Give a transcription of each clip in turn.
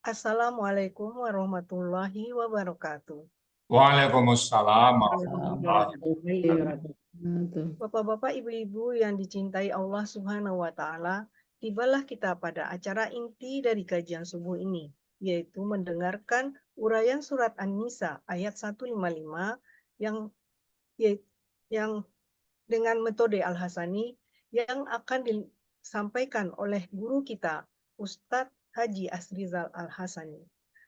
Assalamualaikum warahmatullahi wabarakatuh. Waalaikumsalam warahmatullahi Warahmatullahi wabarakatuh. wabarakatuh. Bapak-bapak, ibu-ibu yang dicintai Allah Subhanahu wa Ta'ala, tibalah kita pada acara inti dari kajian subuh ini, yaitu mendengarkan uraian surat An-Nisa ayat 155 yang yang dengan metode Al-Hasani yang akan disampaikan oleh guru kita, Ustadz Haji Asrizal Al-Hasani.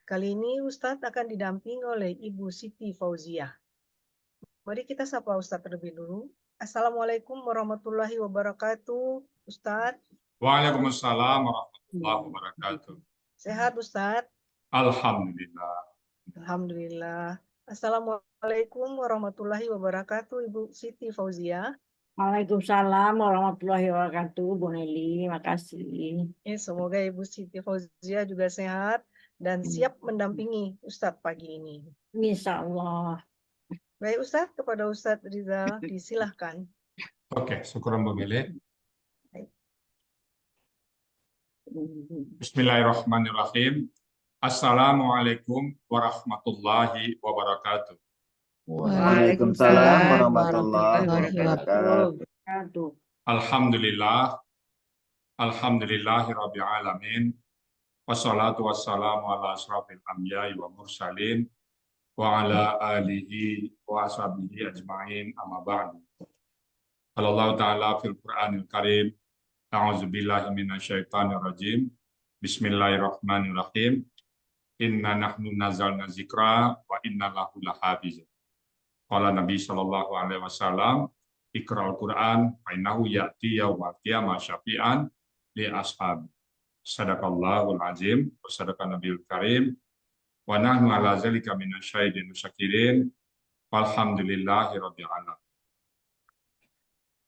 Kali ini Ustadz akan didampingi oleh Ibu Siti Fauziah. Mari kita sapa Ustadz terlebih dulu. Assalamualaikum warahmatullahi wabarakatuh, Ustadz. Waalaikumsalam warahmatullahi wabarakatuh. Sehat Ustadz? Alhamdulillah. Alhamdulillah. Assalamualaikum warahmatullahi wabarakatuh, Ibu Siti Fauziah. Waalaikumsalam warahmatullahi wabarakatuh, Bu Nelly. Makasih. Semoga Ibu Siti Fauziah juga sehat dan siap mendampingi Ustadz pagi ini. Insya Allah. Baik Ustadz, kepada Ustadz Rizal, disilahkan. Oke, syukuran Bu Mele. Bismillahirrahmanirrahim. Assalamualaikum warahmatullahi wabarakatuh. Waalaikumsalam warahmatullahi wabarakatuh. Alhamdulillah. Alhamdulillahirabbil alamin. Wassalatu wassalamu ala asrofil anbiya'i wa mursalin wa ala alihi wa ashabihi ajma'in amma ba'du. Allah Ta'ala fil Qur'anil Karim. A'udzubillahi minasyaitonir rajim. Bismillahirrahmanirrahim. Inna nahnu nazzalna dzikra wa inna lahu lahafizun. Qala Nabi sallallahu alaihi wasallam, Iqra'ul Qur'an fa innahu ya'ti yaumal qiyamah syafi'an li ashabi. Sadaqallahul azim wa sadaqan nabiyul karim wa nahnu ala zalika minasyahidin musyakirin walhamdulillahi rabbil alamin.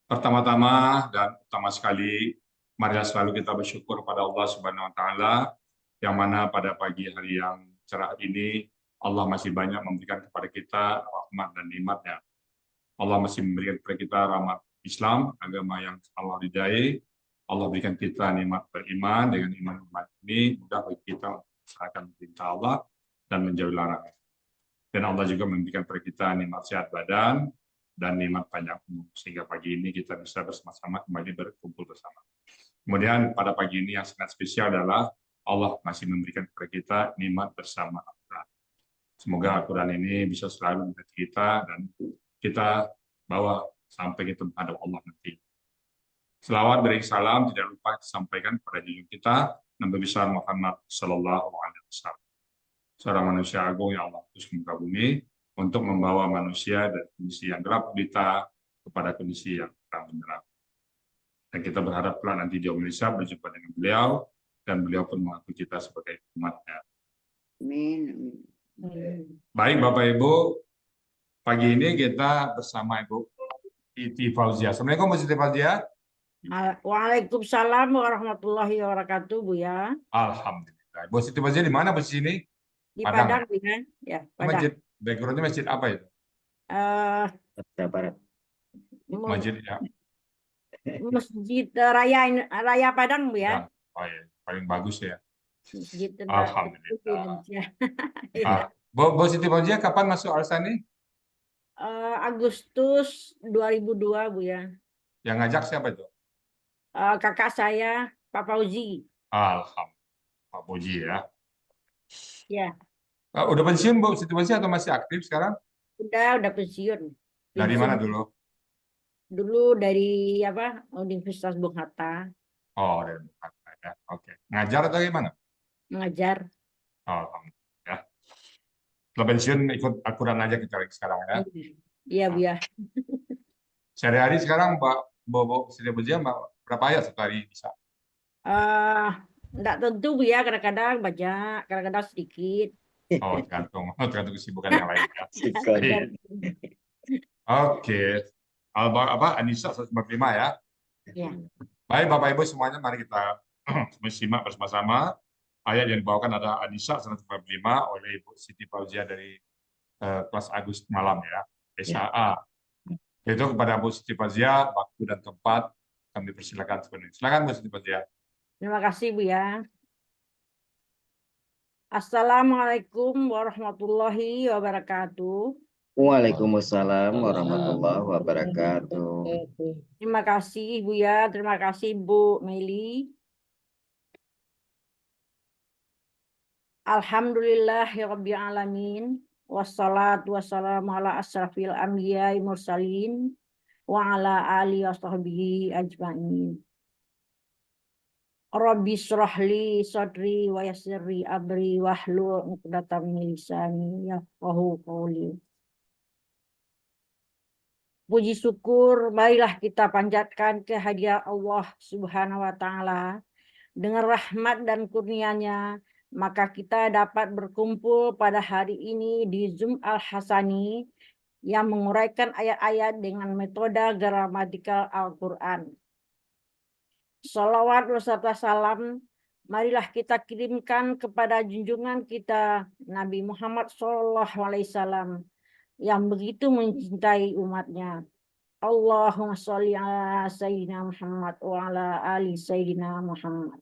Pertama-tama dan utama sekali, marilah selalu kita bersyukur pada Allah Subhanahu wa Ta'ala, yang mana pada pagi hari yang cerah ini Allah masih banyak memberikan kepada kita rahmat dan nikmat-Nya. Allah masih memberikan kepada kita rahmat Islam, agama yang Allah ridai. Allah berikan kita nikmat beriman. Dengan iman ini mudah bagi kita melaksanakan perintah Allah dan menjauhi larangan. Dan Allah juga memberikan kepada kita nikmat sehat badan dan nikmat banyak umur, sehingga pagi ini kita bisa bersama-sama kembali berkumpul bersama. Kemudian pada pagi ini yang sangat spesial adalah Allah masih memberikan kepada kita nikmat bersama Al-Quran. Semoga Al-Quran ini bisa selalu menghati kita dan kita bawa sampai kita menghadap Allah nanti. Selawat beri salam tidak lupa disampaikan kepada junjungan kita Nabi besar Muhammad Sallallahu Alaihi Wasallam, seorang manusia agung yang Allah utus ke muka bumi untuk membawa manusia dari kondisi yang gelap gulita kepada kondisi yang terang benderang. Dan kita berharap kelak nanti di Indonesia berjumpa dengan beliau dan beliau pun mengaku kita sebagai umatnya. Amin. Baik Bapak Ibu, pagi ini kita bersama Ibu Siti Fauziah. Assalamualaikum Bu Siti Fauziah. Waalaikumsalam warahmatullahi wabarakatuh, Bu ya. Alhamdulillah. Bu Siti Fauziah di mana Bu sini? Di Padang. Padang, Bu ya. Ya, Masjid, Padang. backgroundnya masjid apa itu? Barat. Masjid ya. Masjid Raya Padang, Bu ya. Oh, ya. Paling bagus ya. Masjid Alhamdulillah. Ya. Bu Siti Fauziah kapan masuk Al-Sani? Agustus 2002, Bu ya. Yang ngajak siapa itu? Kakak saya, Pak Fauzi. Alhamdulillah, Pak Puji ya. Ya, Udah pensiun Bu Siti Fauziah atau masih aktif sekarang? udah pensiun. Dari mana dulu? Dulu dari Universitas Bung Hatta. Oh, dari Jakarta ya. Oke. Ngajar atau gimana? Mengajar. Alhamdulillah ya. Setelah pensiun ikut Al-Quran aja kita sekarang ya. Iya, Bu ya. Sehari-hari sekarang Bu Siti Fauziah berapa ayat satu hari bisa? Enggak tentu, Bu ya, kadang-kadang banyak, kadang-kadang sedikit. Oh, tergantung kesibukan yang lain ya. Oke. An-Nisa 145 ya. Ya. Baik Bapak Ibu semuanya, mari kita simak bersama-sama ayat yang dibawakan ada An-Nisa 145 oleh Ibu Siti Fauziah dari kelas Agus malam ya, SHA. Itu kepada Bu Siti Fauziah, waktu dan tempat kami persilakan sebenarnya. Silakan Bu Siti Fauziah. Terima kasih, Bu ya. Assalamualaikum warahmatullahi wabarakatuh. Waalaikumsalam warahmatullahi wabarakatuh. Terima kasih Buya, terima kasih Bu Meli. Alhamdulillahirabbil alamin. Wassalatu wassalamu ala asrafil anbiya'i mursalin wa ala alihi washabbihi ajmain. Rabbi shrahli sadri wa yassirli amri wahlul 'uqdatam min lisani yafqahu qawli. Puji syukur marilah kita panjatkan kehadirat Allah Subhanahu wa taala. Dengan rahmat dan kurnia-Nya, maka kita dapat berkumpul pada hari ini di Zoom Al-Hasani yang menguraikan ayat-ayat dengan metode gramatikal Al-Quran. Salawat beserta salam marilah kita kirimkan kepada junjungan kita Nabi Muhammad SAW yang begitu mencintai umatnya. Allahumma sholli ala Sayyidina Muhammad wa ala ali Sayyidina Muhammad.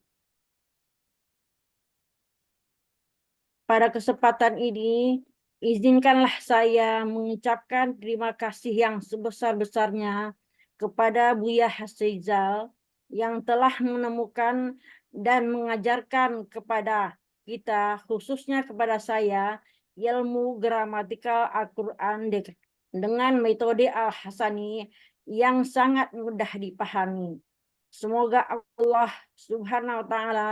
Pada kesempatan ini, izinkanlah saya mengucapkan terima kasih yang sebesar-besarnya kepada Buya Hasrizal yang telah menemukan dan mengajarkan kepada kita, khususnya kepada saya, ilmu gramatikal Al-Quran dengan metode Al-Hasani yang sangat mudah dipahami. Semoga Allah Subhanahu wa taala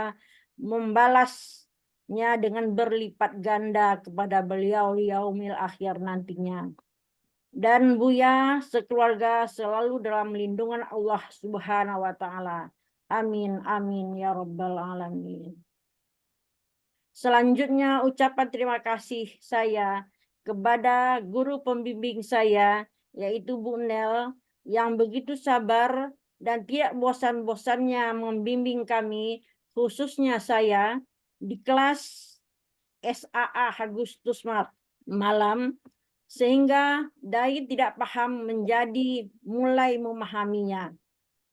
membalasnya dengan berlipat ganda kepada beliau yaumil akhir nantinya. Dan Buya sekeluarga selalu dalam lindungan Allah Subhanahu wa taala. Amin amin ya rabbal alamin. Selanjutnya ucapan terima kasih saya kepada guru pembimbing saya, yaitu Bu Nel, yang begitu sabar dan tidak bosan-bosannya membimbing kami, khususnya saya, di kelas SAA Agustus malam, sehingga dari tidak paham menjadi mulai memahaminya.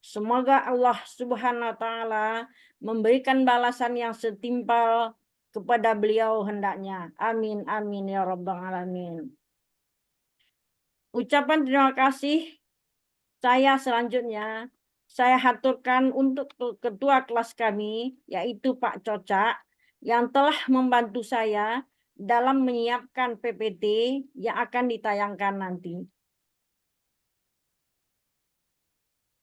Semoga Allah Subhanahu wa taala memberikan balasan yang setimpal kepada beliau hendaknya. Amin amin ya rabbal alamin. Ucapan terima kasih saya selanjutnya saya haturkan untuk ketua kelas kami, yaitu Pak Cocak, yang telah membantu saya dalam menyiapkan PPT yang akan ditayangkan nanti.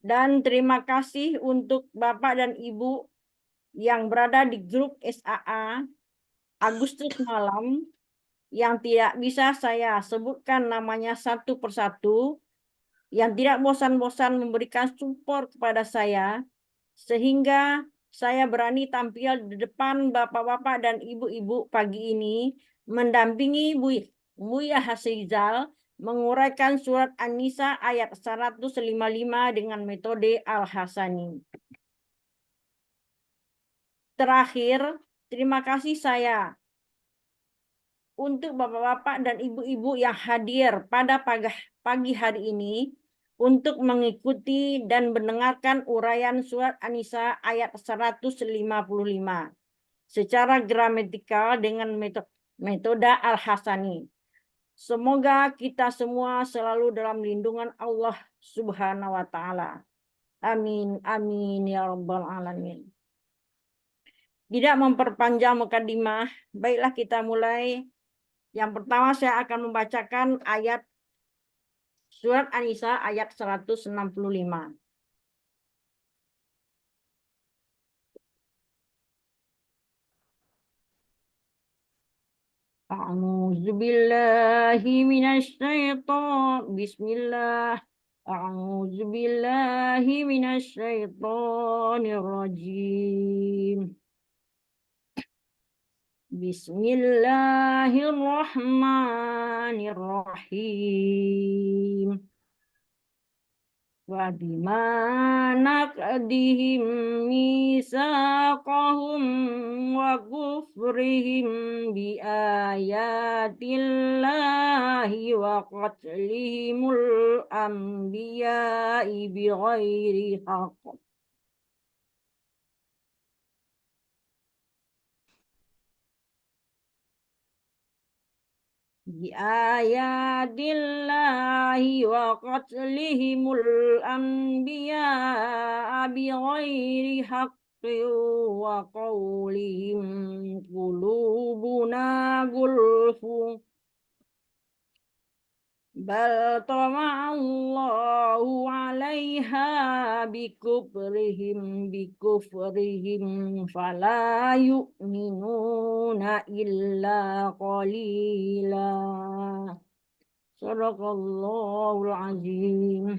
Dan terima kasih untuk Bapak dan Ibu yang berada di grup SAA Agustus malam yang tidak bisa saya sebutkan namanya satu persatu, yang tidak bosan-bosan memberikan support kepada saya, sehingga saya berani tampil di depan bapak-bapak dan ibu-ibu pagi ini mendampingi Buya Hasrizal menguraikan surat An-Nisa ayat 155 dengan metode Al-Hasani. Terakhir, terima kasih saya untuk bapak-bapak dan ibu-ibu yang hadir pada pagi hari ini untuk mengikuti dan mendengarkan uraian surat An-Nisa ayat 155 secara gramatikal dengan metode Al-Hasani. Semoga kita semua selalu dalam lindungan Allah Subhanahu wa taala. Amin amin ya rabbal alamin. Tidak memperpanjang mukadimah, baiklah kita mulai. Yang pertama saya akan membacakan ayat surat An-Nisa ayat 165. A'udzubillahi minasyaitonir Bismillah. A'udzubillahi minasyaitonir rajim. Bismillahirrahmanirrahim. Wa bima naqdihim mitsaqahum wa kufrihim bi ayatillahi wa qatlihimul anbiya'i bighairi haqq. biayatillahi wa qatlihimul anbiya bighairi haqqin wa qawlihim qulubuna gulfu bal tama'allahu 'alaiha bikufrihim fala yu'minuna illa qalila. Shadaqallahul azim.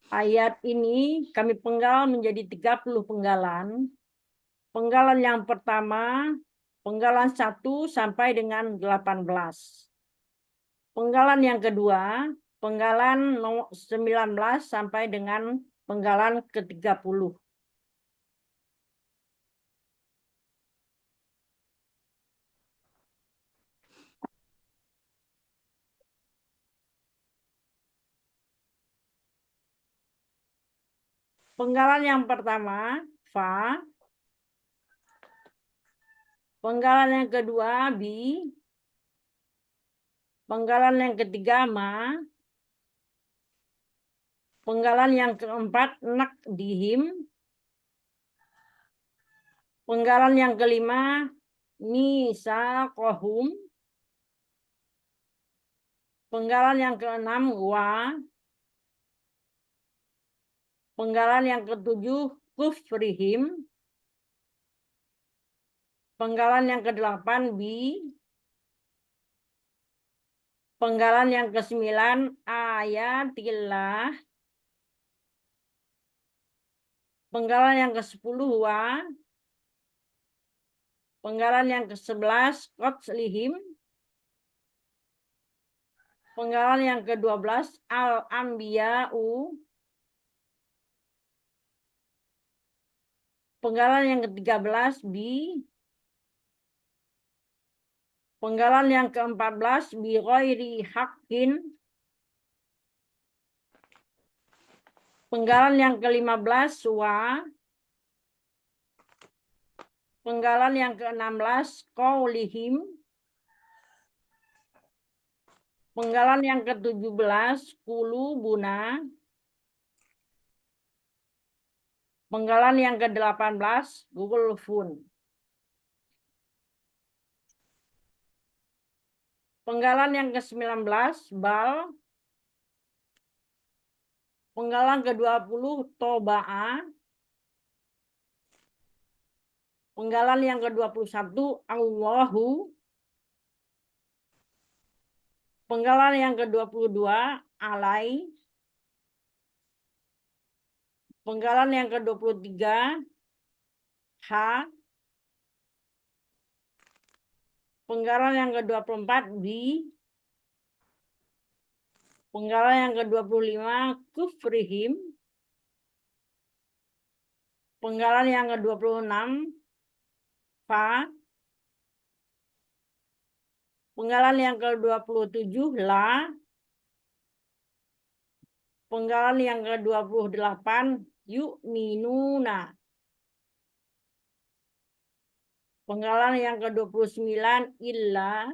Ayat ini kami penggal menjadi 30 penggalan. Penggalan yang pertama, penggalan 1 sampai dengan 18. Penggalan yang kedua, penggalan 19 sampai dengan penggalan ke-30. Penggalan yang pertama, fa. Penggalan yang kedua, bi. Penggalan yang ketiga, ma. Penggalan yang keempat, nak dihim. Penggalan yang kelima, misaqahum. Penggalan yang keenam, wa. Penggalan yang ketujuh, kufrihim. Penggalan yang ke-8, bi. Penggalan yang ke-9, ayatillah. Penggalan yang ke-10, wa. Penggalan yang ke-11, qatlihim. Penggalan yang ke-12, al-anbiya'u. Penggalan yang ke-13, bi. Penggalan yang ke-14, bi ghairi haqqin. Penggalan yang ke-15, wa. Penggalan yang ke-16, qaulihim. Penggalan yang ke-17, qulubuna. Penggalan yang ke-18, gulfun. Penggalan yang ke-19, bal. Penggalan ke-20, toba'a. Penggalan yang ke-21, Allahu. Penggalan yang ke-22, alai. Penggalan yang ke-23, ha. Penggalan yang ke-24, bi. Penggalan yang ke-25, kufrihim. Penggalan yang ke-26, fa. Penggalan yang ke-27, la. Penggalan yang ke-28, yu'minuna. Penggalan yang ke-29, illa.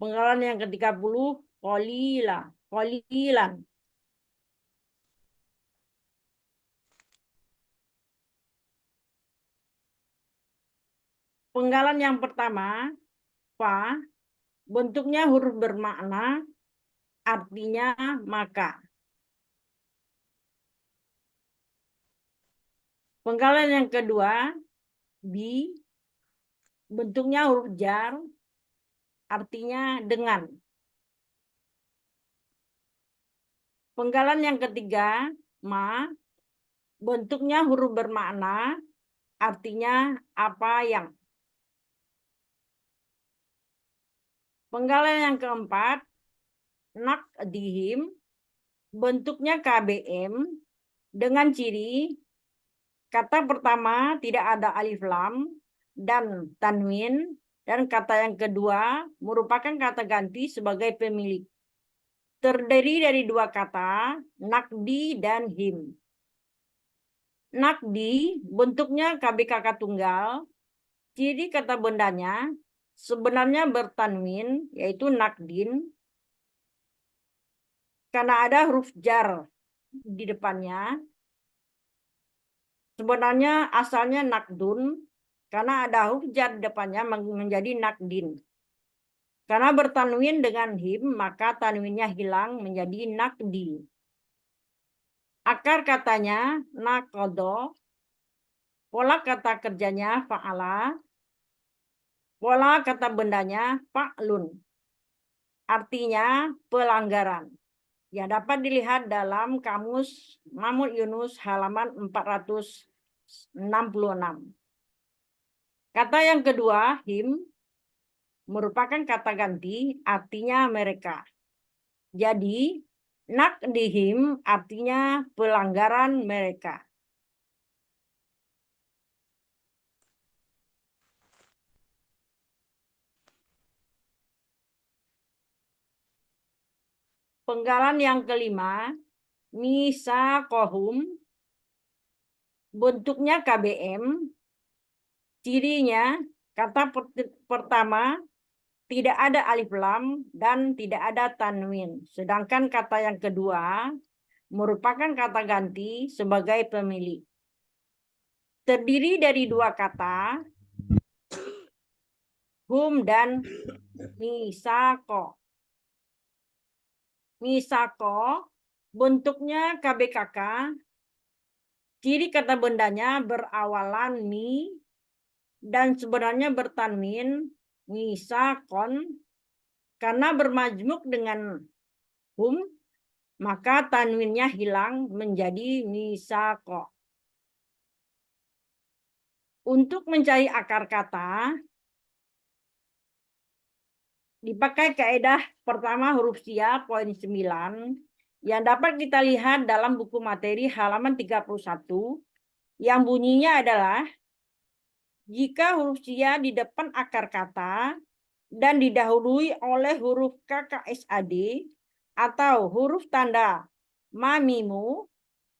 Penggalan yang ke-30, qalilan. Penggalan yang pertama, fa, bentuknya huruf bermakna, artinya maka. Penggalan yang kedua, bi, bentuknya huruf jar, artinya dengan. Penggalan yang ketiga, ma, bentuknya huruf bermakna, artinya apa yang. Penggalan yang keempat, nak dihim, bentuknya KBM, dengan ciri kata pertama tidak ada alif lam dan tanwin, dan kata yang kedua merupakan kata ganti sebagai pemilik. terdiri dari dua kata, nakdi dan him. Nakdi bentuknya KBKK tunggal, ciri kata bendanya sebenarnya bertanwin, yaitu nakdin, karena ada huruf jar di depannya. Sebenarnya asalnya nakdun, karena ada huruf jar di depannya menjadi nakdin. Karena bertanwin dengan him, maka tanwinnya hilang menjadi nakdi. Akar katanya nakodo, pola kata kerjanya fa'ala, pola kata bendanya fa'lun. Artinya pelanggaran. Ya, dapat dilihat dalam kamus Mahmud Yunus halaman 466. Kata yang kedua, him, merupakan kata ganti, artinya mereka. Jadi, nakdihim artinya pelanggaran mereka. Penggalan yang kelima, misakohum, bentuknya KBM, cirinya kata pertama tidak ada alif lam dan tidak ada tanwin. Sedangkan kata yang kedua merupakan kata ganti sebagai pemilik. Terdiri dari dua kata, hum dan misako. Misako bentuknya KBKK, ciri kata bendanya berawalan mi dan sebenarnya bertanwin misakon. Karena bermajmuk dengan hum, maka tanwinnya hilang menjadi misako. Untuk mencari akar kata, dipakai kaidah pertama huruf sia poin 9 yang dapat kita lihat dalam buku materi halaman 31 yang bunyinya adalah jika huruf sia di depan akar kata dan didahului oleh huruf KKSAD atau huruf tanda mamimu,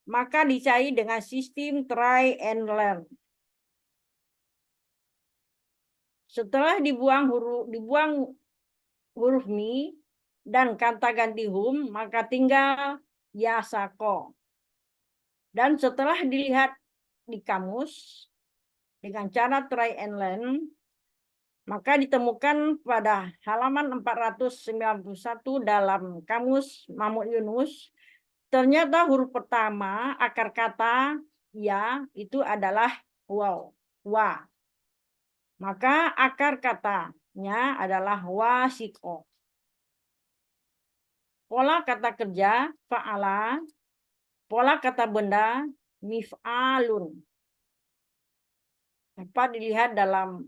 maka dicari dengan sistem try and learn. Setelah dibuang huruf mi dan kata ganti hum, maka tinggal yasako. Dan setelah dilihat di kamus dengan cara try and learn, maka ditemukan pada halaman 491 dalam kamus Mahmud Yunus, ternyata huruf pertama akar kata ya itu adalah waw, wa. Maka akar katanya adalah wasiko. Pola kata kerja fa'ala, pola kata benda mif'alun. Dapat dilihat dalam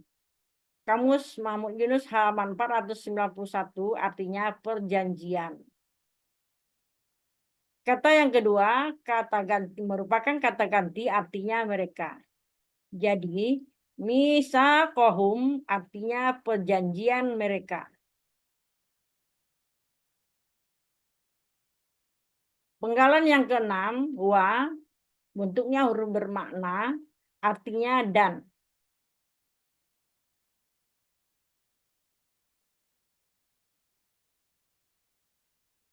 Kamus Mahmud Yunus halaman 491 artinya perjanjian. Kata yang kedua, kata ganti merupakan kata ganti artinya mereka. Jadi, misakohum artinya perjanjian mereka. Penggalan yang keenam, wa, bentuknya huruf bermakna, artinya dan.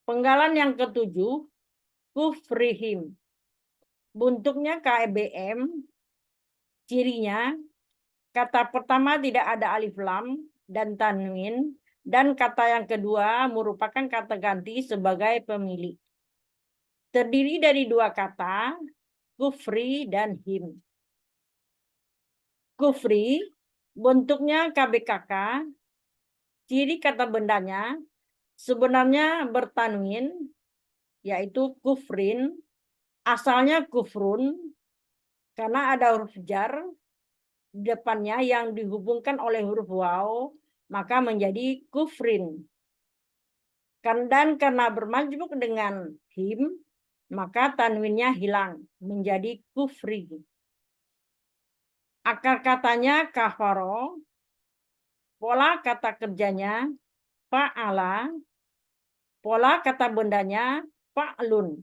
Penggalan yang ketujuh, kufrihim. Bentuknya KBM, cirinya kata pertama tidak ada alif lam dan tanwin, dan kata yang kedua merupakan kata ganti sebagai pemilik. Terdiri dari dua kata, kufri dan him. Kufri, bentuknya KBKK, ciri kata bendanya sebenarnya bertanwin, yaitu kufrin, asalnya kufrun, karena ada huruf jar di depannya yang dihubungkan oleh huruf waw, maka menjadi kufrin. Dan karena bermajmuk dengan him, maka tanwinnya hilang menjadi kufri. Akar katanya kafaro, pola kata kerjanya fa'ala, Pola kata bendanya fa'lun,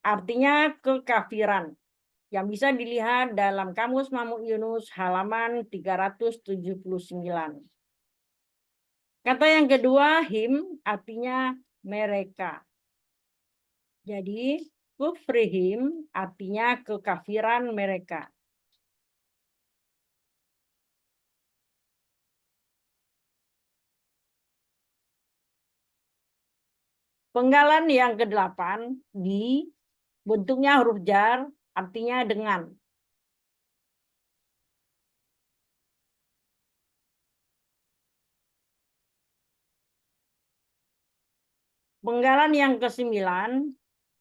artinya kekafiran, yang bisa dilihat dalam Kamus Mamuk Yunus halaman 379. Kata yang kedua, him, artinya mereka. Jadi, kufrihim artinya kekafiran mereka. Penggalan yang ke-8, di, bentuknya huruf jar, artinya dengan. Penggalan yang ke-9,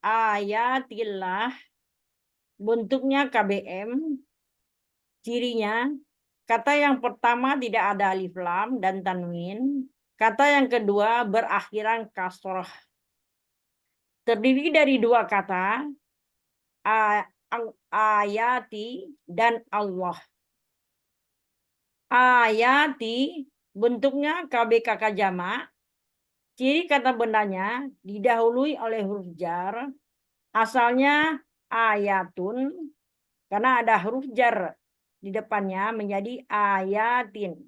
ayatillah, bentuknya KBM, cirinya, kata yang pertama tidak ada alif lam dan tanwin, kata yang kedua berakhiran kasroh. Terdiri dari dua kata, ayati dan Allah. Ayati bentuknya KBKK jamak. Ciri kata bendanya didahului oleh huruf jar. Asalnya ayatun karena ada huruf jar di depannya menjadi ayatin.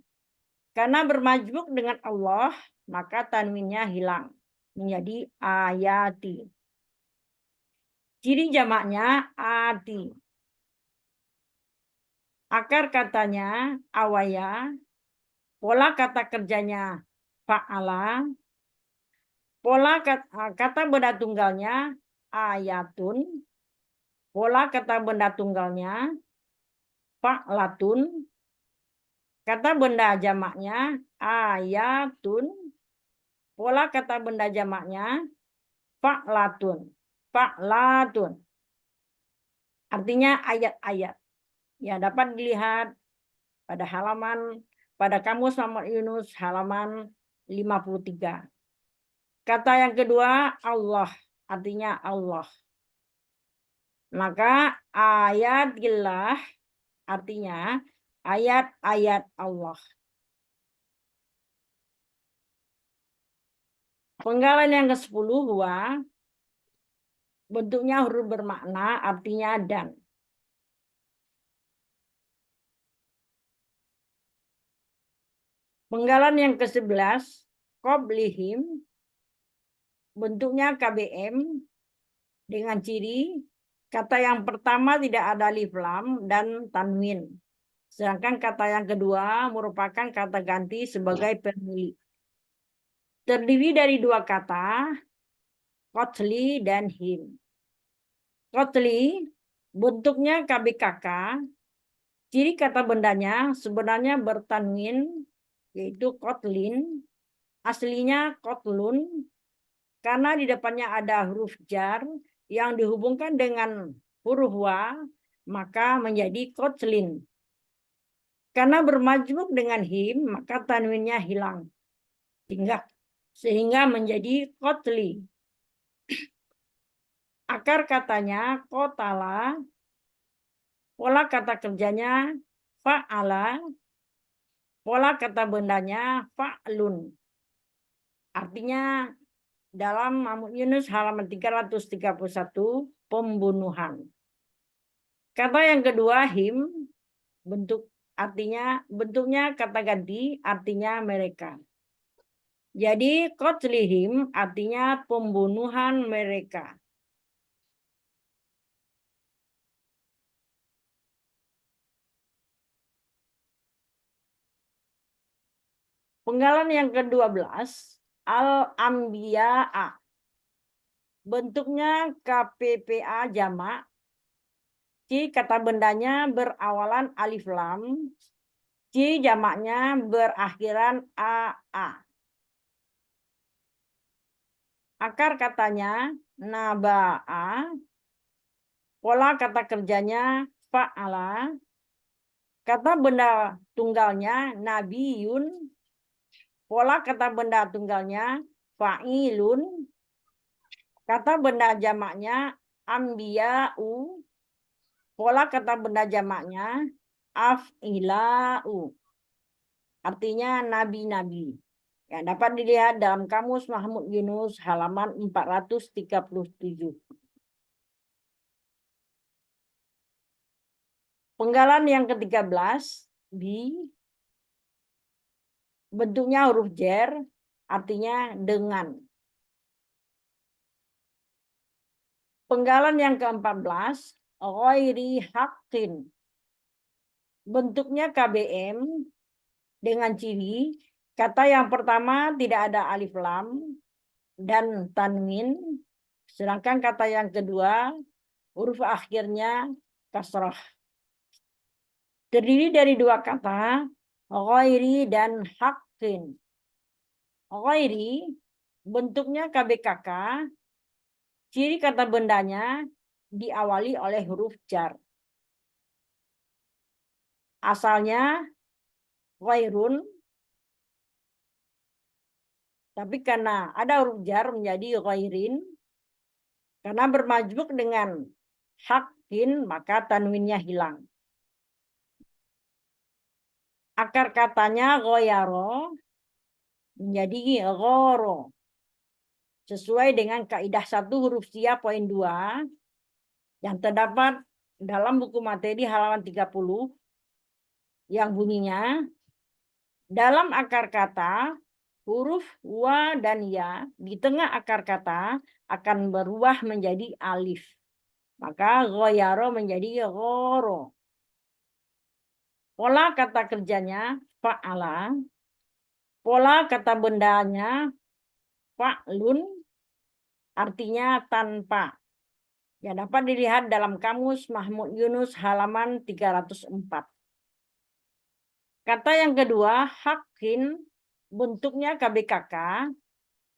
Karena bermajmuk dengan Allah, maka tanwinnya hilang menjadi ayati. Ciri jamaknya ati. Akar katanya awaya. Pola kata kerjanya fa'ala. Pola kata benda tunggalnya ayatun. Pola kata benda tunggalnya fa'latun. Kata benda jamaknya ayatun. Pola kata benda jamaknya fa'latun. Fa'latun. Artinya ayat-ayat. Ya, dapat dilihat pada Kamus Mamuk Yunus halaman 53. Kata yang kedua Allah, artinya Allah. Maka ayatillah artinya ayat-ayat Allah. Penggalan yang ke-10 huwa, bentuknya huruf bermakna, artinya dan. Penggalan yang ke-11 qoblihim, bentuknya KBM dengan ciri kata yang pertama tidak ada alif lam dan tanwin. Sedangkan kata yang kedua merupakan kata ganti sebagai pemilik. Terdiri dari dua kata, qatli dan him. Qatli bentuknya KBKK. Ciri kata bendanya sebenarnya bertanwin, yaitu qatlin. Aslinya qatlun. Karena di depannya ada huruf jar yang dihubungkan dengan huruf wa, maka menjadi qatlin. Karena bermajmuk dengan him, maka tanwinnya hilang. Sehingga menjadi qatli. Akar katanya qatala. Pola kata kerjanya fa'ala. Pola kata bendanya fa'lun. Artinya dalam Mamuk Yunus halaman 331, pembunuhan. Kata yang kedua him, bentuknya kata ganti, artinya mereka. Jadi qatlihim artinya pembunuhan mereka. Penggalan yang ke-12 al-anbiya'a. Bentuknya KPPA jamak. Ciri kata bendanya berawalan alif lam. Ciri jamaknya berakhiran AA. Akar katanya naba'a. Pola kata kerjanya fa'ala. Kata benda tunggalnya nabiyun. Pola kata benda tunggalnya fa'ilun. Kata benda jamaknya ambiya'u. Pola kata benda jamaknya af'ila'u. Artinya nabi-nabi. yang dapat dilihat dalam Kamus Mahmud Yunus halaman 437. Penggalan yang ke-13 di bentuknya huruf jer, artinya dengan. Penggalan yang ke-14 ghairi haqqin. Bentuknya KBM dengan ciri kata yang pertama tidak ada alif lam dan tanwin, sedangkan kata yang kedua huruf akhirnya kasrah. Terdiri dari dua kata, ghairi dan haqqin. Ghairi bentuknya KBKK, ciri kata bendanya diawali oleh huruf jar. Asalnya ghairun, tapi karena ada huruf jar menjadi ghairin, karena bermajmuk dengan haqqin maka tanwinnya hilang. Akar katanya ghoyaro menjadi ghoro. Sesuai dengan kaidah 1 huruf sia poin 2 yang terdapat dalam buku materi halaman 30 yang bunyinya dalam akar kata huruf wa dan ya di tengah akar kata akan berubah menjadi alif. Maka ghoyaro menjadi ghoro. Pola kata kerjanya fa'ala. Pola kata bendanya fa'lun, artinya tanpa. Yang dapat dilihat dalam Kamus Mahmud Yunus halaman 304. Kata yang kedua, haqqin, bentuknya KBKK.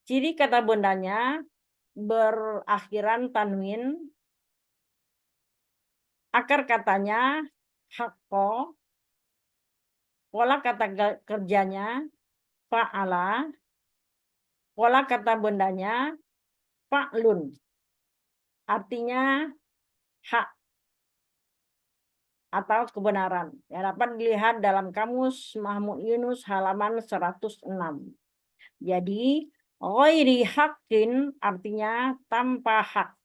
Ciri kata bendanya berakhiran tanwin. Akar katanya haqqo. Pola kata kerjanya fa'ala. Pola kata bendanya fa'lun. Artinya hak atau kebenaran. Yang dapat dilihat dalam Kamus Mahmud Yunus halaman 106. Jadi, ghairi haqqin artinya tanpa hak.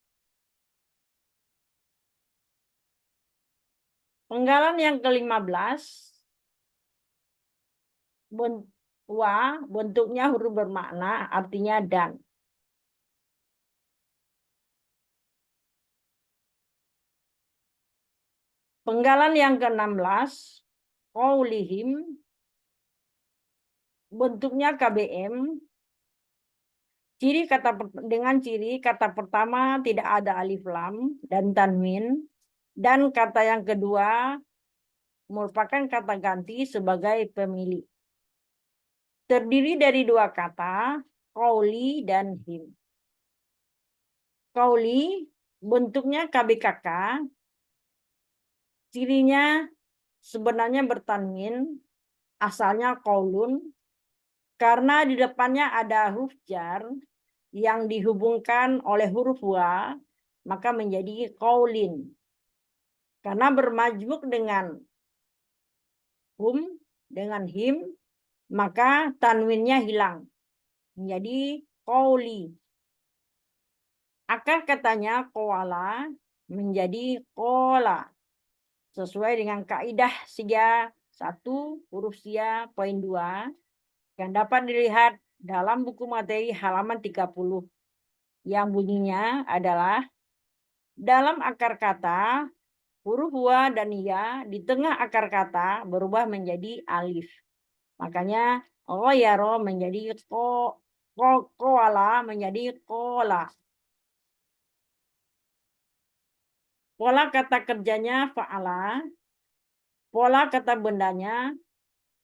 Penggalan yang ke-15 bentuknya huruf bermakna artinya dan. Penggalan yang ke-16 qaulihim, bentuknya KBM. Dengan ciri kata pertama tidak ada alif lam dan tanwin, dan kata yang kedua merupakan kata ganti sebagai pemilik. Terdiri dari dua kata, qauli dan him. Qauli bentuknya KBKK, cirinya sebenarnya bertanwin, asalnya qaulun, karena di depannya ada huruf jar yang dihubungkan oleh huruf wa, maka menjadi qaulin. Karena bermajmuk dengan him, maka tanwinnya hilang. Menjadi qauli. Akar katanya qawala menjadi qola. Sesuai dengan kaidah sia 1 huruf sia poin 2 yang dapat dilihat dalam buku materi halaman 30 yang bunyinya adalah dalam akar kata huruf wa dan ya di tengah akar kata berubah menjadi alif. Makanya ghayyaro menjadi qawala menjadi qola. Pola kata kerjanya fa'ala. Pola kata bendanya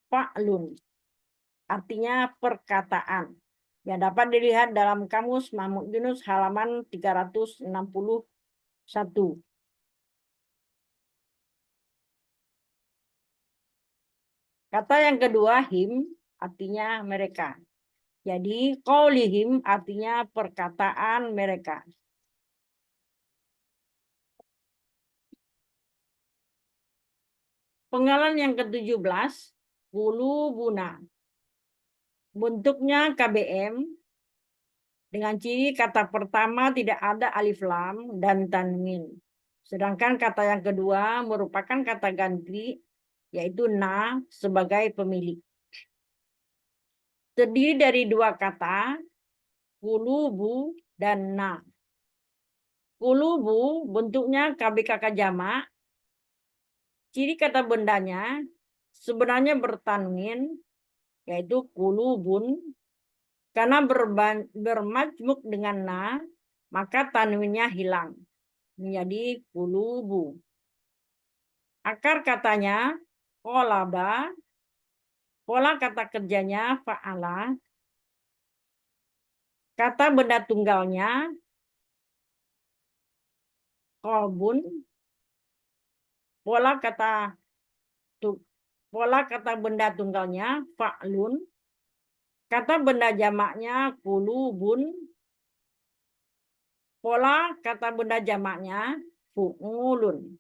fa'lun. Artinya perkataan. Yang dapat dilihat dalam Kamus Mahmud Yunus halaman 361. Kata yang kedua him artinya mereka. Jadi qaulihim artinya perkataan mereka. Penggalan yang ke-17 qulubuna. bentuknya KBM dengan ciri kata pertama tidak ada alif lam dan tanwin. Sedangkan kata yang kedua merupakan kata ganti, yaitu na sebagai pemilik. Terdiri dari dua kata, kulubu dan na. Kulubu bentuknya KBKK jamak. Ciri kata bendanya sebenarnya bertanwin, yaitu kulubun. Karena bermajmuk dengan na, maka tanwinnya hilang menjadi kulubu. Akar katanya kolaba, pola kata kerjanya fa'ala, kata benda tunggalnya kolbun, pola kata benda tunggalnya fa'lun, kata benda jamaknya kulubun, pola kata benda jamaknya fu'ulun.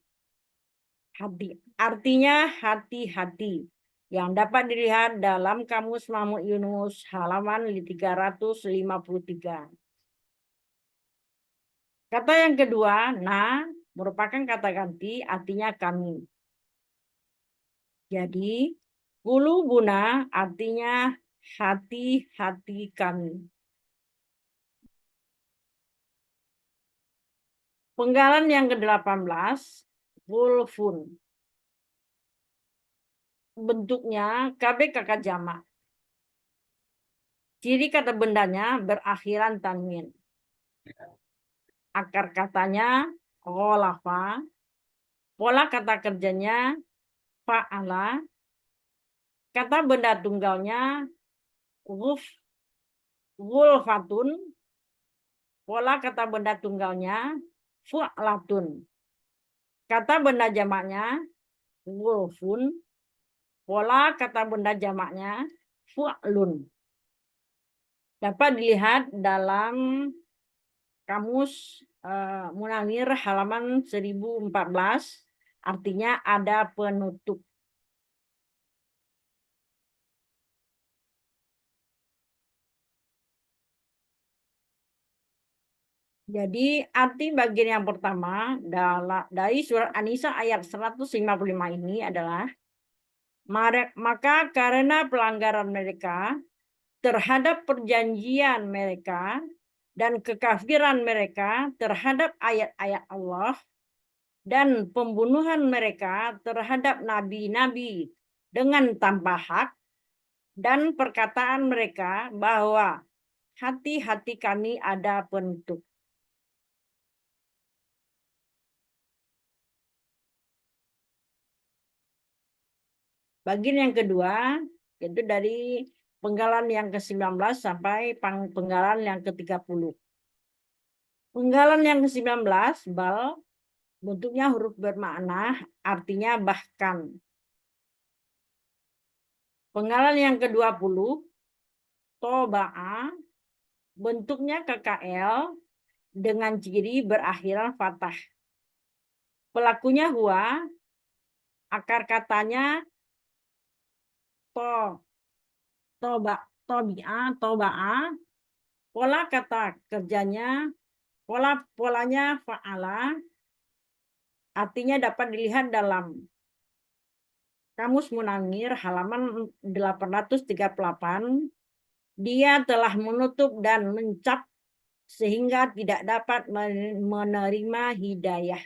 Artinya hati-hati, yang dapat dilihat dalam Kamus Mahmud Yunus halaman 353. Kata yang kedua, na, merupakan kata ganti, artinya kami. Jadi, kulubuna artinya hati-hati kami. Penggalan yang ke-18, wulfun. Bentuknya KBKK jamak. Ciri kata bendanya berakhiran tanwin. Akar katanya ghalafa. Pola kata kerjanya fa'ala. Kata benda tunggalnya ghulfatun. Pola kata benda tunggalnya fu'latun. Kata benda jamaknya ghulfun. Pola kata benda jamaknya fu'lun. Dapat dilihat dalam Kamus Munawir halaman 1014, artinya ada penutup. Jadi arti bagian yang pertama dari surat An-Nisa ayat 155 ini adalah, maka karena pelanggaran mereka terhadap perjanjian mereka dan kekafiran mereka terhadap ayat-ayat Allah dan pembunuhan mereka terhadap nabi-nabi dengan tanpa hak dan perkataan mereka bahwa hati-hati kami ada penutup. Bagian yang kedua, yaitu dari penggalan yang ke-19 sampai penggalan yang ke-30. Penggalan yang ke-19, bal, bentuknya huruf bermakna, artinya bahkan. Penggalan yang ke-20, toba'a, bentuknya KKL dengan ciri berakhiran fathah. Pelakunya huwa, akar katanya toba'a, pola kata kerjanya, polanya fa'ala, artinya dapat dilihat dalam Kamus Munawir halaman 838. Dia telah menutup dan mencap sehingga tidak dapat menerima hidayah.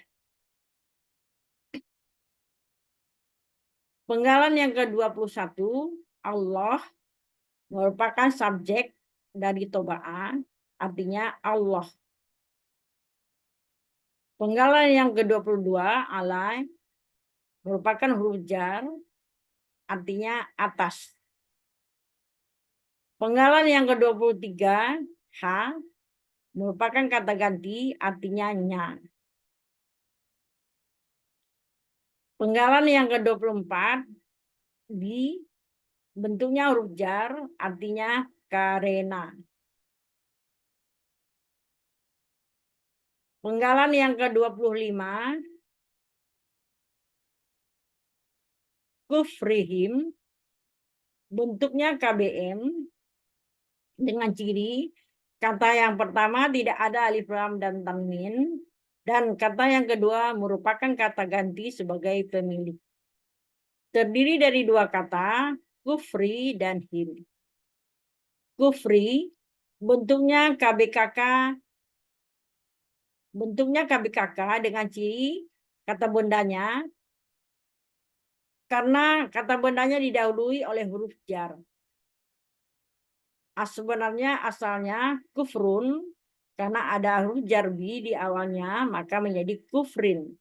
Penggalan yang ke-21, Allah, merupakan subjek dari toba'a, artinya Allah. Penggalan yang ke-22, alai, merupakan huruf jar, artinya atas. Penggalan yang ke-23, ha, merupakan kata ganti, artinya nya. Penggalan yang ke-24, bi, bentuknya huruf jar, artinya karena. Penggalan yang ke-25, kufrihim, bentuknya KBM, dengan ciri kata yang pertama tidak ada alif lam dan tanwin, dan kata yang kedua merupakan kata ganti sebagai pemilik. Terdiri dari dua kata, kufri dan him. Kufri bentuknya KBKK dengan ciri kata bendanya, karena kata bendanya didahului oleh huruf jar. Sebenarnya asalnya kufrun, karena ada huruf jarbi di awalnya, maka menjadi kufrin.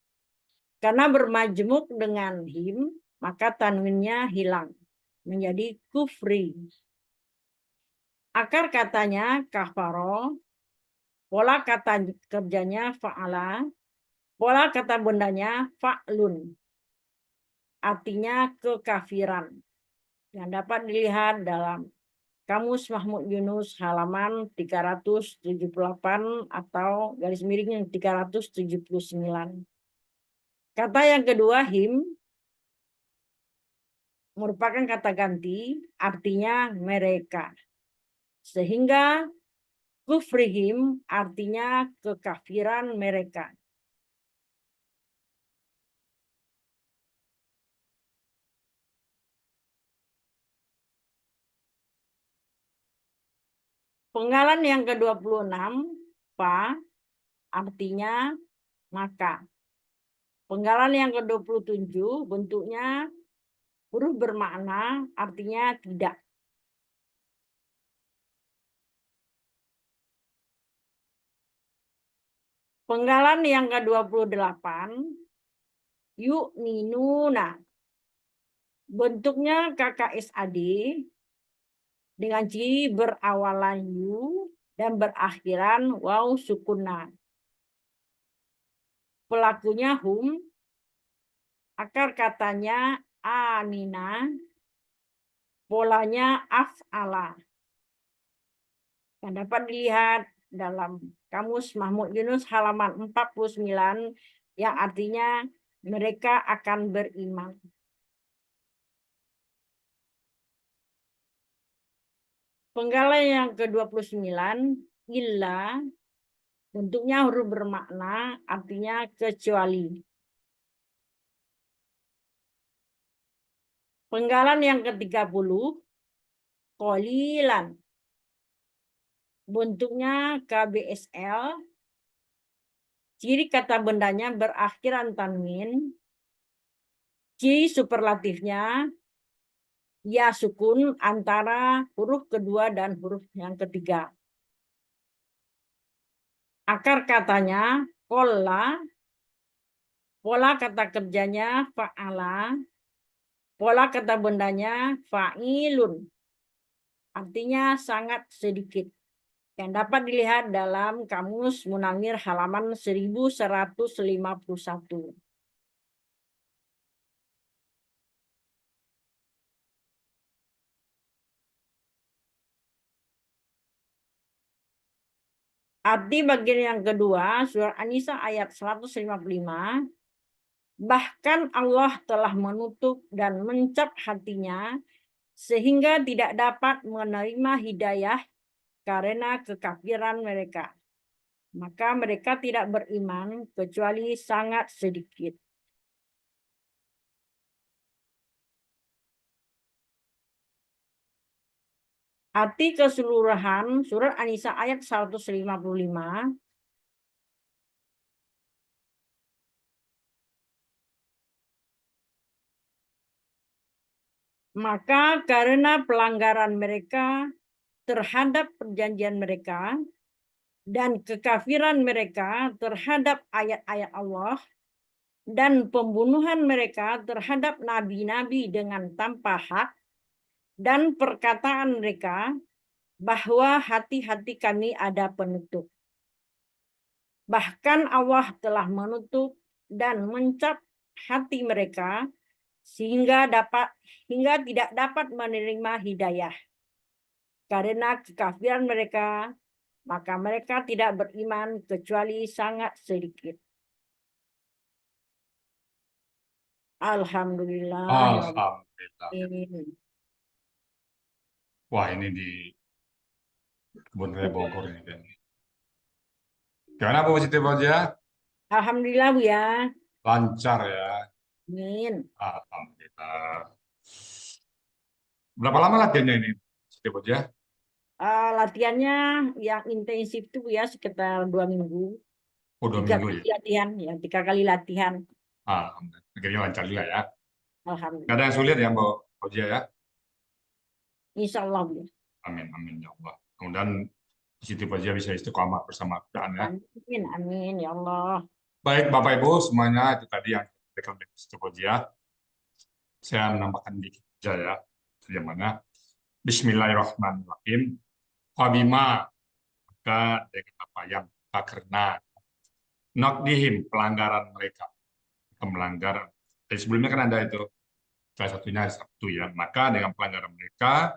Karena bermajmuk dengan him, maka tanwinnya hilang, menjadi kufri. Akar katanya kafaro, pola kata kerjanya fa'ala, pola kata bendanya fa'lun, artinya kekafiran, yang dapat dilihat dalam Kamus Mahmud Yunus halaman 378 atau garis miring 379. Kata yang kedua, him, merupakan kata ganti, artinya mereka. Sehingga kufrihim artinya kekafiran mereka. Penggalan yang ke-26, fa, artinya maka. Penggalan yang ke-27, bentuknya huruf bermakna, artinya tidak. Penggalan yang ke-28, yuk ninuna. Bentuknya KKSAD dengan ciri berawalan yu dan berakhiran waw sukuna. Pelakunya hum, akar katanya amina, polanya af'ala. Yang dapat dilihat dalam Kamus Mahmud Yunus halaman 49, yang artinya mereka akan beriman. Penggalan yang ke-29, illa, bentuknya huruf bermakna, artinya kecuali. Penggalan yang ke-30, qalilan, bentuknya KBSL, ciri kata bendanya berakhiran tanwin, ciri superlatifnya ya sukun antara huruf kedua dan huruf yang ketiga. Akar katanya kolla, pola kata kerjanya fa'ala, pola kata bendanya fa'ilun, artinya sangat sedikit. Yang dapat dilihat dalam Kamus Munawir halaman 1151. Arti bagian yang kedua, surah An-Nisa ayat 155, bahkan Allah telah menutup dan mencap hatinya sehingga tidak dapat menerima hidayah karena kekafiran mereka. Maka mereka tidak beriman kecuali sangat sedikit. Arti keseluruhan surat An-Nisa ayat 155, maka karena pelanggaran mereka terhadap perjanjian mereka dan kekafiran mereka terhadap ayat-ayat Allah dan pembunuhan mereka terhadap nabi-nabi dengan tanpa hak dan perkataan mereka bahwa hati-hati kami ada penutup. Bahkan Allah telah menutup dan mencap hati mereka sehingga tidak dapat menerima hidayah. Karena kekafiran mereka, maka mereka tidak beriman kecuali sangat sedikit. Alhamdulillah. Alhamdulillah. Wah, ini Kebun Raya Bogor ini kan. Gimana Bu Siti Fauzia? Alhamdulillah Bu ya. Lancar ya. Amin. Alhamdulillah. Berapa lama latihannya ini, Siti Fauzia? Latihannya yang intensif tuh Bu ya sekitar 2 minggu. Oh, 2 3 minggu kali ya. latihan, ya 3 kali latihan. Alhamdulillah. Akhirnya lancar juga ya. Nggak Alhamdulillah. ada yang sulit ya, Bu Fauzia ya? Insya Allah Bu ya. Amin, amin ya Allah. Kemudian Siti Fauzia bisa istiqomah bersama Quran ya. Amin, amin ya Allah. Baik Bapak Ibu semuanya, itu tadi yang disampaikan oleh Siti Fauzia. Saya menambahkan dikit saja ya. Yang mana? Bismillahirrahmanirrahim. Fabima, maka dengan apa yang karena naqdihim, pelanggaran mereka. Melanggar. Dari sebelumnya kan ada itu. Salah satunya hari Sabtu ya. Maka dengan pelanggaran mereka,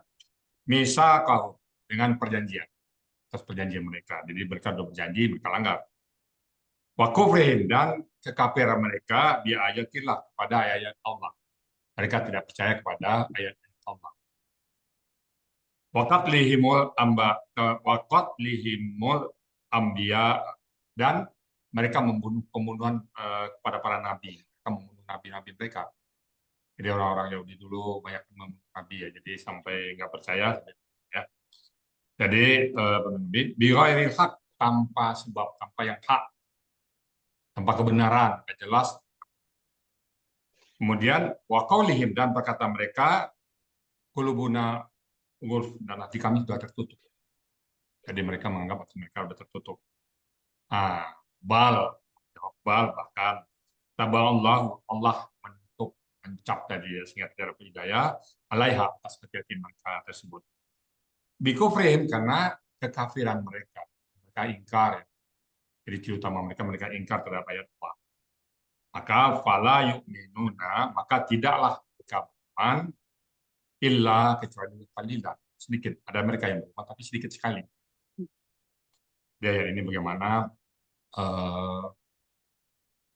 misaqahum, dengan perjanjian. Atas perjanjian mereka. Jadi mereka sudah berjanji, mereka langgar. Wa kufrihim, dan kekafiran mereka bi ayatillah, kepada ayat Allah. Mereka tidak percaya kepada ayat Allah. Wa qatlihimul anbiya, dan mereka membunuh pembunuhan kepada para nabi. Mereka membunuh nabi-nabi mereka. Jadi orang-orang Yahudi dulu banyak membunuh nabi ya. Jadi sampai nggak percaya ya. Jadi bighairil haq, tanpa sebab, tanpa yang hak, tanpa kebenaran, nggak jelas. Kemudian wa qaulihim, dan berkata mereka, qulubuna gulf, dan hati kami sudah tertutup. Jadi mereka menganggap hati mereka sudah tertutup. Bal, bahkan taballahu, Allah menutup, mencap tadi ya, sehingga tidak ada hidayah alaiha, atas hati mereka tersebut. Bikufrihim, karena kekafiran mereka. Mereka ingkar ya. Jadi ciri utama mereka ingkar terhadap ayat Allah. Maka fala yu'minuna, maka tidaklah mereka beriman illa kecuali qalilan, sedikit. Ada mereka yang beriman tapi sedikit sekali. Dia ini bagaimana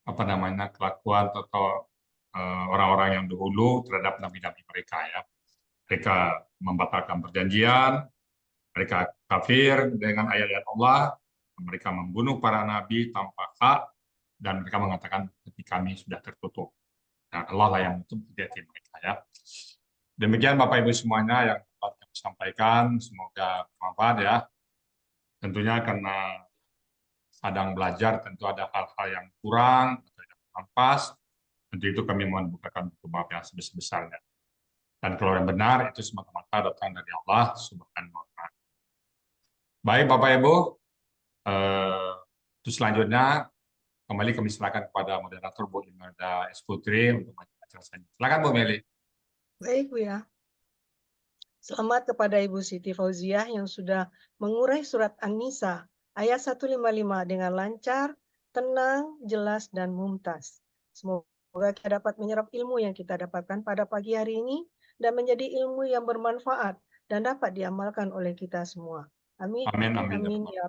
apa namanya, kelakuan atau orang-orang yang dahulu terhadap nabi-nabi mereka ya. Mereka membatalkan perjanjian, mereka kafir dengan ayat-ayat Allah, mereka membunuh para nabi tanpa hak, dan mereka mengatakan hati kami sudah tertutup. Nah, Allah lah yang menutup hati mereka ya. Demikian Bapak Ibu semuanya yang dapat kami sampaikan, semoga bermanfaat ya. Tentunya karena sedang belajar, tentu ada hal-hal yang kurang atau yang kurang pas. Tentu itu kami mohon bukakan pintu maaf yang sebesar-besarnya. Dan kalau yang benar itu semata-mata datang dari Allah Subhanahu wa Ta'ala. Baik Bapak Ibu, terus selanjutnya kembali kami silakan kepada moderator Bu Imelda S. Putri untuk acara selanjutnya. Silakan Bu Meli. Baik Bu ya. Selamat kepada Ibu Siti Fauziah yang sudah mengurai surat An-Nisa ayat 155 dengan lancar, tenang, jelas, dan mumtaz. Semoga kita dapat menyerap ilmu yang kita dapatkan pada pagi hari ini dan menjadi ilmu yang bermanfaat dan dapat diamalkan oleh kita semua. Amin. Amin, amin. Amin ya Rabbal